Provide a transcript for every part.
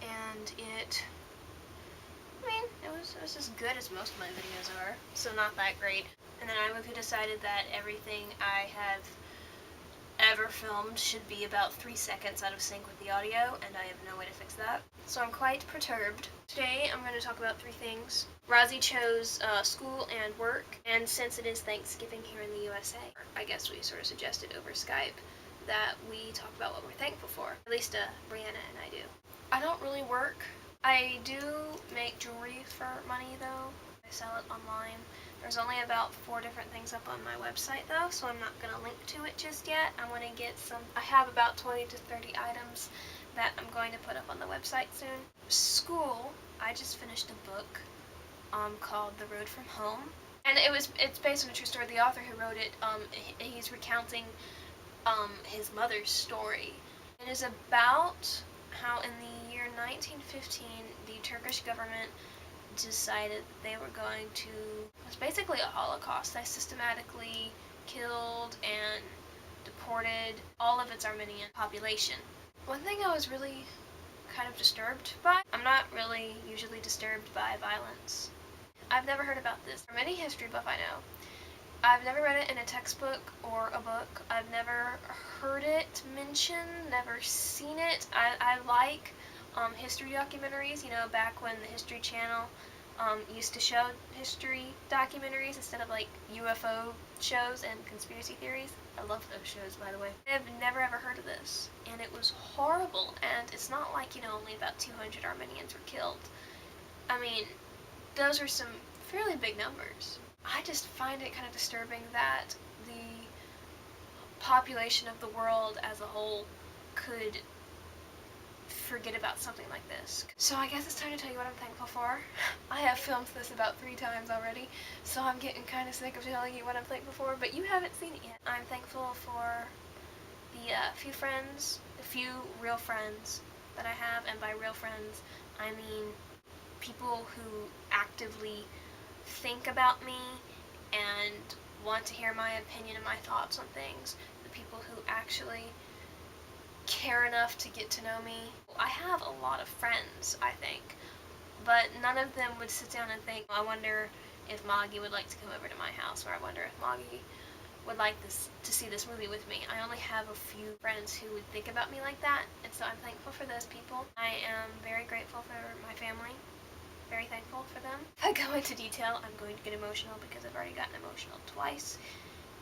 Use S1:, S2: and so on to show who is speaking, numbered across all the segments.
S1: and I mean, it was as good as most of my videos are, so not that great. And then iMovie decided that everything I have ever filmed should be about 3 seconds out of sync with the audio, and I have no way to fix that. So I'm quite perturbed. Today I'm going to talk about 3 things. Rozzy chose school and work, and since it is Thanksgiving here in the USA, I guess we sort of suggested over Skype that we talk about what we're thankful for. At least Brianna and I do. I don't really work. I do make jewelry for money though. I sell it online. There's only about 4 different things up on my website though, so I'm not going to link to it just yet. I want to get I have about 20 to 30 items that I'm going to put up on the website soon. School, I just finished a book called The Road From Home. And it's based on a true story. The author who wrote it, he's recounting his mother's story. It is about how in the year 1915 the Turkish government decided that they were going to, it was basically a Holocaust. They systematically killed and deported all of its Armenian population. One thing I was really kind of disturbed by, I'm not really usually disturbed by violence. I've never heard about this from any history buff I know. I've never read it in a textbook or a book. I've never heard it mentioned, never seen it. I like history documentaries, you know, back when the History Channel used to show history documentaries instead of like UFO shows and conspiracy theories. I love those shows, by the way. I've never ever heard of this, and it was horrible, and it's not like, you know, only about 200 Armenians were killed. I mean, those are some fairly big numbers. I just find it kind of disturbing that the population of the world as a whole could forget about something like this. So I guess it's time to tell you what I'm thankful for. I have filmed this about 3 times already, so I'm getting kind of sick of telling you what I'm thankful for, but you haven't seen it yet. I'm thankful for the few real friends that I have, and by real friends, I mean people who actively think about me and want to hear my opinion and my thoughts on things. The people who actually care enough to get to know me. I have a lot of friends, I think, but none of them would sit down and think, I wonder if Moggie would like to come over to my house, or I wonder if Moggie would like to see this movie with me. I only have a few friends who would think about me like that, and so I'm thankful for those people. I am very grateful for my family. Very thankful for them. If I go into detail, I'm going to get emotional because I've already gotten emotional twice.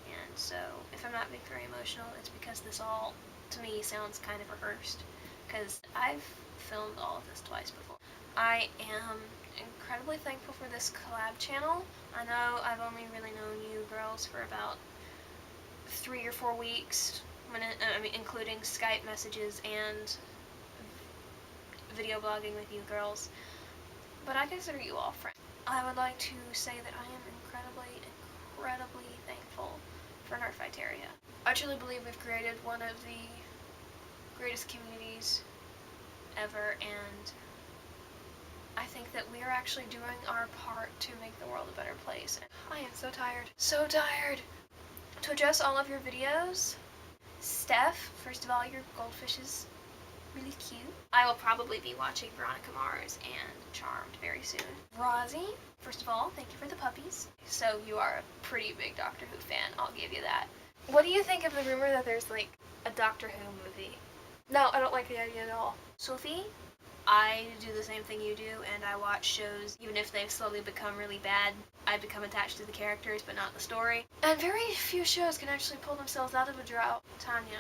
S1: And so if I'm not being very emotional, it's because this all, to me, sounds kind of rehearsed. Because I've filmed all of this twice before. I am incredibly thankful for this collab channel. I know I've only really known you girls for about 3 or 4 weeks, including Skype messages and video blogging with you girls. But I consider you all friends. I would like to say that I am incredibly thankful for Nerfiteria. I truly believe we've created one of the greatest communities ever, and I think that we are actually doing our part to make the world a better place. I am so tired. So tired! To address all of your videos, Steph, first of all, your goldfish is really cute. I will probably be watching Veronica Mars and Charmed very soon. Rozzy, first of all, thank you for the puppies. So you are a pretty big Doctor Who fan, I'll give you that. What do you think of the rumor that there's like a Doctor Who movie? No, I don't like the idea at all. Sophie, I do the same thing you do, and I watch shows, even if they've slowly become really bad. I become attached to the characters, but not the story. And very few shows can actually pull themselves out of a drought. Tanya,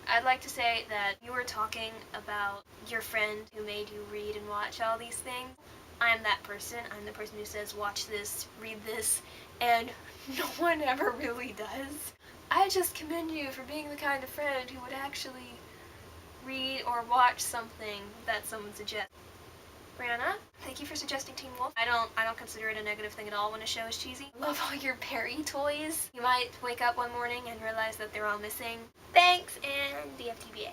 S1: I'd like to say that you were talking about your friend who made you read and watch all these things. I'm that person. I'm the person who says, watch this, read this, and no one ever really does. I just commend you for being the kind of friend who would actually read or watch something that someone suggests. Brianna, thank you for suggesting Teen Wolf. I don't consider it a negative thing at all when a show is cheesy. I love all your Perry toys. You might wake up one morning and realize that they're all missing. Thanks, and BFTBA.